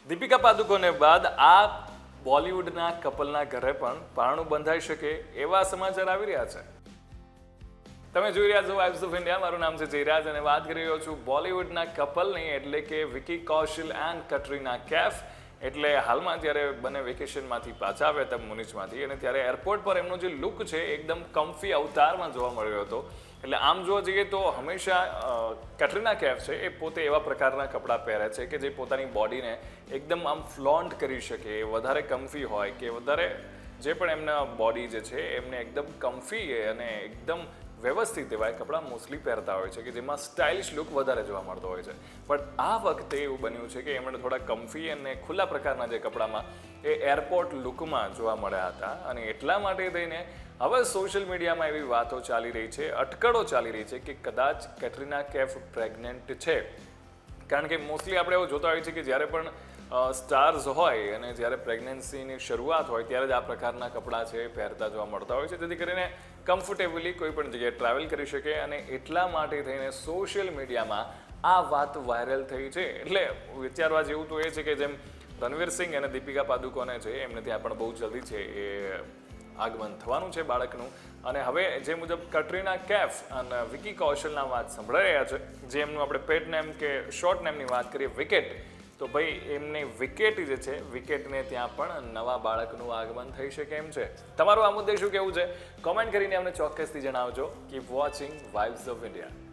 દીપિકા પાદુકોને બાદ આ બોલિવૂડના કપલના ઘરે પણ પારણું બંધાઈ શકે એવા સમાચાર આવી રહ્યા છે. તમે જોઈ રહ્યા છો વાઇબ્સ ઓફ ઇન્ડિયા. મારું નામ છે જયરાજ અને વાત કરી રહ્યો છું બોલિવૂડના કપલની, એટલે કે વિકી કૌશલ એન્ડ કટરીના કૈફ. એટલે હાલમાં જ્યારે બંને વેકેશનમાંથી પાછા આવ્યા હતા મુનિચમાંથી, અને ત્યારે એરપોર્ટ પર એમનો જે લુક છે એકદમ કમ્ફી અવતારમાં જોવા મળ્યો હતો. એટલે આમ જોવા જઈએ તો હંમેશા કેટરીના કૈફ છે એ પોતે એવા પ્રકારના કપડાં પહેરે છે કે જે પોતાની બોડીને એકદમ આમ ફ્લોન્ટ કરી શકે, વધારે કમ્ફી હોય કે વધારે જે પણ એમના બોડી જે છે એમને એકદમ કમ્ફી અને એકદમ વ્યવસ્થિત એવા કપડાં મોસ્ટલી પહેરતા હોય છે કે જેમાં સ્ટાઇલિશ લુક વધારે જોવા મળતો હોય છે. પણ આ વખતે એવું બન્યું છે કે એમણે થોડા કમ્ફી અને ખુલ્લા પ્રકારના જે કપડામાં એ એરપોર્ટ લુકમાં જોવા મળ્યા હતા. અને એટલા માટે થઈને હવે સોશિયલ મીડિયામાં એવી વાતો ચાલી રહી છે, અટકળો ચાલી રહી છે કે કદાચ કેટરીના કૈફ પ્રેગ્નન્ટ છે. કારણ કે મોસ્ટલી આપણે એવું જોતા હોઈએ છીએ કે જ્યારે પણ સ્ટાર્સ હોય અને જ્યારે પ્રેગ્નન્સીની શરૂઆત હોય ત્યારે જ આ પ્રકારના કપડાં છે પહેરતા જોવા મળતા હોય છે, જેથી કરીને કમ્ફર્ટેબલી કોઈ પણ જગ્યાએ ટ્રાવેલ કરી શકે. અને એટલા માટે થઈને સોશિયલ મીડિયામાં આ વાત વાયરલ થઈ છે. એટલે વિચારવા જેવું તો એ છે કે જેમ રણવીર સિંહ અને દીપિકા પાદુકોને છે એમને ત્યાં પણ બહુ જલ્દી છે એ આગમન થવાનું છે બાળકનું. અને હવે જે મુજબ કટરીના કૈફ અને વિકી કૌશલના વાત સંભળાઈ રહ્યા છે, જે એમનું આપણે પેટ નેમ કે શોર્ટ નેમની વાત કરીએ વિકેટ, તો ભાઈ એમની વિકેટ જે છે વિકેટને ત્યાં પણ નવા બાળકનું આગમન થઈ શકે એમ છે. તમારું આ મુદ્દે શું કહેવું છે? કોમેન્ટ કરીને અમને ચોક્કસથી જણાવજો. Keep watching vibes of India.